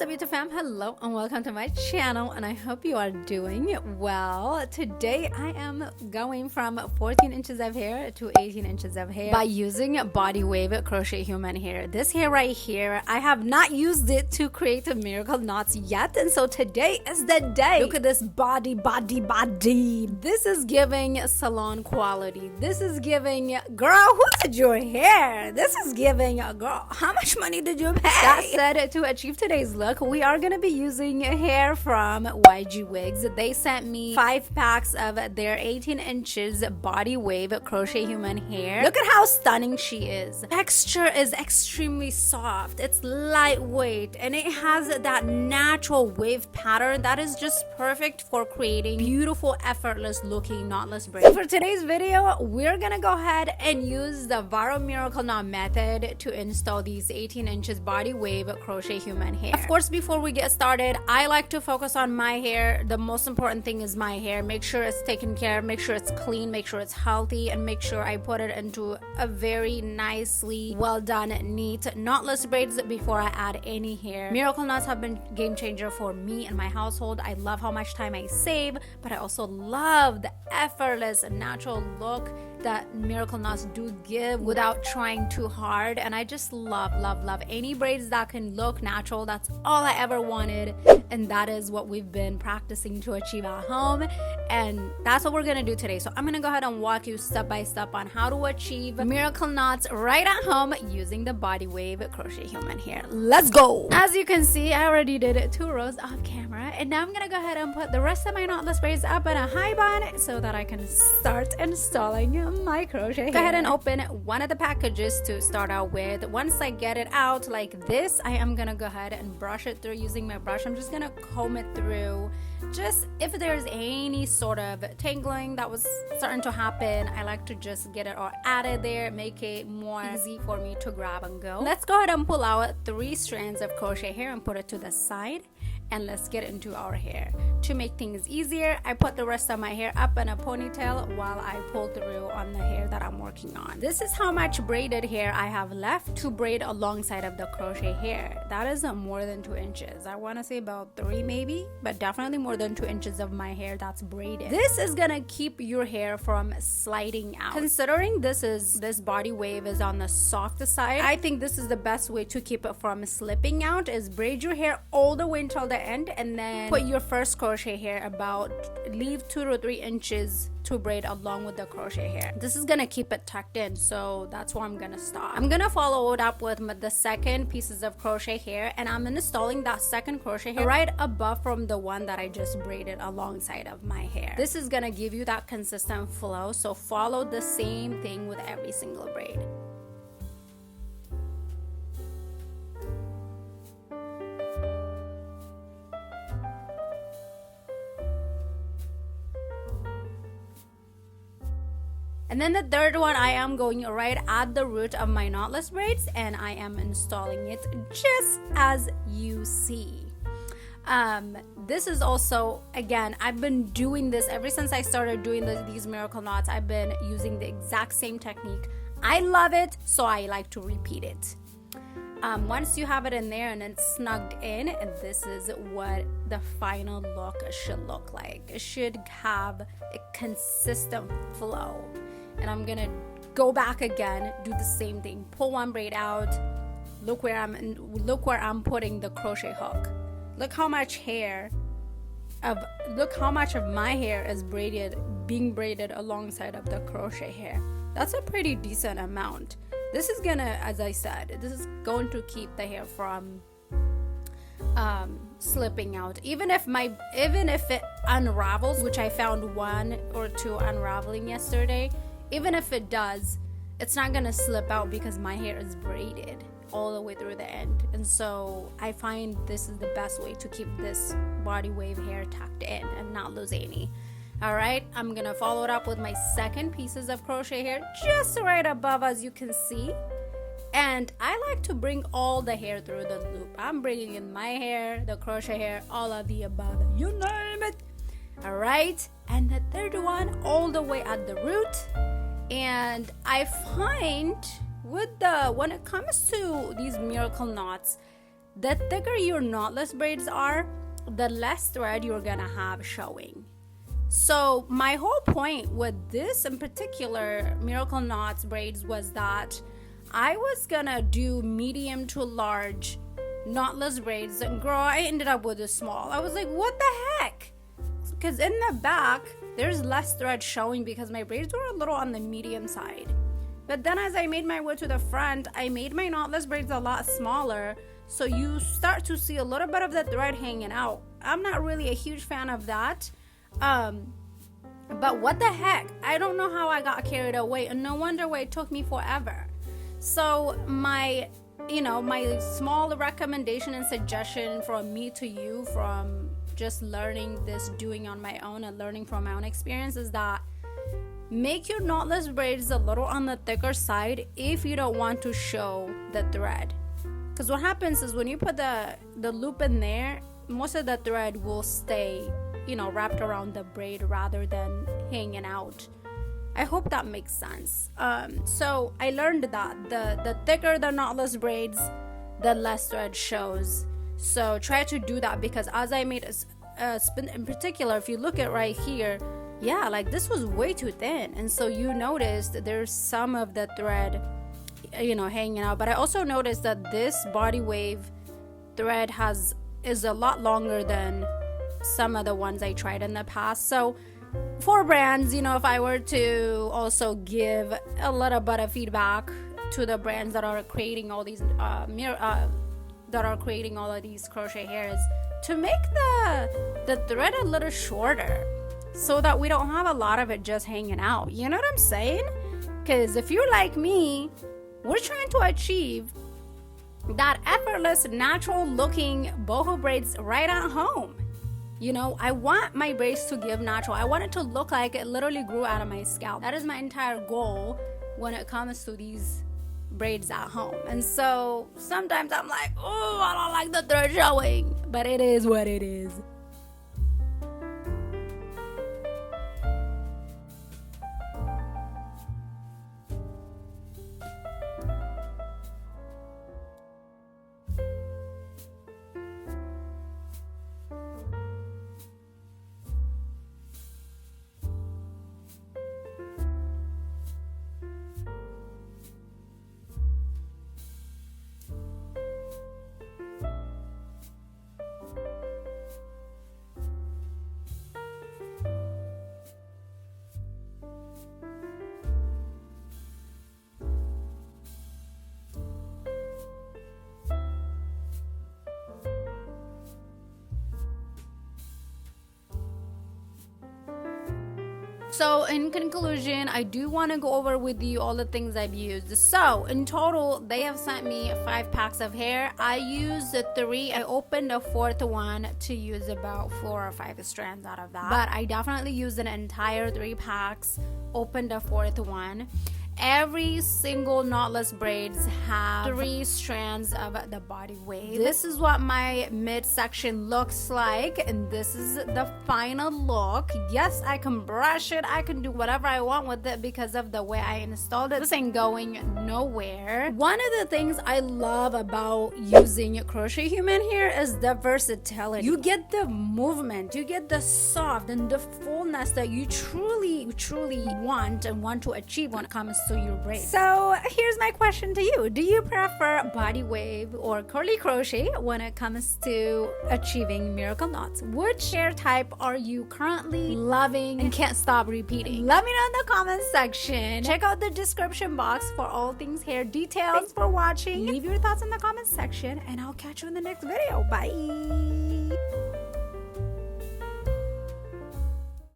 up, YouTube fam? Hello and welcome to my channel, and I hope you are doing well. Today I am going from 14 inches of hair to 18 inches of hair by using body wave crochet human hair. This hair right here, I have not used it to create a miracle knots yet, and so today is the day. Look at this body. This is giving salon quality. This is giving, girl, who did your hair? This is giving, girl, how much money did you pay? That said, to achieve today's look, we are going to be using hair from YGwigs. They sent me 5 packs of their 18 inches body wave crochet human hair. Look at how stunning she is. Texture is extremely soft. It's lightweight and it has that natural wave pattern that is just perfect for creating beautiful, effortless looking knotless braids. For today's video, we're gonna go ahead and use the viral miracle knot method to install these 18 inches body wave crochet human hair. Of course, before we get started, I like to focus on my hair. The most important thing is my hair. Make sure it's taken care of, make sure it's clean, make sure it's healthy, and make sure I put it into a very nicely well done, neat knotless braids before I add any hair. Miracle knots have been game changer for me and my household. I love how much time I save, but I also love the effortless natural look that miracle knots do give without trying too hard. And I just love any braids that can look natural. That's all I ever wanted, and that is what we've been practicing to achieve at home, and that's what we're gonna do today. So I'm gonna go ahead and walk you step by step on how to achieve miracle knots right at home using the body wave crochet human hair. Let's go. As you can see, I already did 2 rows off camera, and now I'm gonna go ahead and put the rest of my knotless braids up in a high bun so that I can start installing my crochet hair. Go ahead and open one of the packages to start out with. Once I get it out like this, I am gonna go ahead and brush it through using my brush. I'm just gonna comb it through. Just if there's any sort of tangling that was starting to happen, I like to just get it all added there, make it more easy for me to grab and go. Let's go ahead and pull out 3 strands of crochet hair and put it to the side, and let's get into our hair. To make things easier, I put the rest of my hair up in a ponytail while I pull through on the hair that I'm working on. This is how much braided hair I have left to braid alongside of the crochet hair. That is more than 2 inches. I want to say about 3 maybe, but definitely more than 2 inches of my hair that's braided. This is gonna keep your hair from sliding out. Considering this body wave is on the softer side, I think this is the best way to keep it from slipping out, is braid your hair all the way until the end, and then put your first crochet hair leave 2 to 3 inches to braid along with the crochet hair. This is gonna keep it tucked in, so that's where I'm gonna stop. I'm gonna follow it up with the second pieces of crochet hair, and I'm installing that second crochet hair right above from the one that I just braided alongside of my hair. This is gonna give you that consistent flow, so follow the same thing with every single braid. And then the third one, I am going right at the root of my knotless braids, and I am installing it just as you see. This is also, again, I've been doing this ever since I started doing these miracle knots. I've been using the exact same technique. I love it, so I like to repeat it. Once you have it in there and it's snugged in, and this is what the final look should look like. It should have a consistent flow. And I'm gonna go back again, do the same thing, pull one braid out. Look where I'm putting the crochet hook. Look how much of my hair is being braided alongside of the crochet hair. That's a pretty decent amount. This is gonna, as I said, this is going to keep the hair from slipping out. Even if it unravels, which I found 1 or 2 unraveling yesterday, even if it does, it's not gonna slip out because my hair is braided all the way through the end. And so I find this is the best way to keep this body wave hair tucked in and not lose any. All right, I'm gonna follow it up with my second pieces of crochet hair just right above, as you can see. And I like to bring all the hair through the loop. I'm bringing in my hair, the crochet hair, all of the above, you name it. All right, and the third one all the way at the root. And I find when it comes to these miracle knots, the thicker your knotless braids are, the less thread you're gonna have showing. So my whole point with this in particular Miracle Knots braids was that I was gonna do medium to large knotless braids, and girl, I ended up with a small. I was like, what the heck? Because in the back there's less thread showing because my braids were a little on the medium side. But then as I made my way to the front, I made my knotless braids a lot smaller, so you start to see a little bit of the thread hanging out. I'm not really a huge fan of that. But what the heck? I don't know how I got carried away, and no wonder why it took me forever. So my small recommendation and suggestion from me to you, from just learning this, doing on my own and learning from my own experience, is that make your knotless braids a little on the thicker side if you don't want to show the thread. Because what happens is when you put the loop in there, most of the thread will stay, wrapped around the braid rather than hanging out. I hope that makes sense. So I learned that the thicker the knotless braids, the less thread shows. So try to do that, because as I made a spin in particular, if you look at right here, yeah, like this was way too thin, and so you noticed there's some of the thread hanging out. But I also noticed that this body wave thread is a lot longer than some of the ones I tried in the past. So for brands, if I were to also give a little bit of feedback to the brands that are creating all these all of these crochet hairs, to make the thread a little shorter so that we don't have a lot of it just hanging out. You know what I'm saying? Because if you're like me, we're trying to achieve that effortless, natural looking boho braids right at home. I want my braids to give natural. I want it to look like it literally grew out of my scalp. That is my entire goal when it comes to these braids at home. And so sometimes I'm like, oh, I don't like the thread showing, but it is what it is. So in conclusion, I do want to go over with you all the things I've used. So in total, they have sent me 5 packs of hair. I used 3. I opened a 4th one to use about 4 or 5 strands out of that. But I definitely used an entire 3 packs, opened a 4th one. Every single knotless braids have 3 strands of the body wave. This is what my midsection looks like, and this is the final look. Yes, I can brush it, I can do whatever I want with it because of the way I installed it. This ain't going nowhere. One of the things I love about using crochet human hair is the versatility. You get the movement, you get the soft and the fullness that you truly want to achieve when it comes to your braids. So here's my question to you. Do you prefer body wave or curly crochet when it comes to achieving miracle knots? Which hair type are you currently loving and can't stop repeating? Let me know in the comment section. Check out the description box for all things hair details. Thanks for watching. Leave your thoughts in the comment section and I'll catch you in the next video. Bye.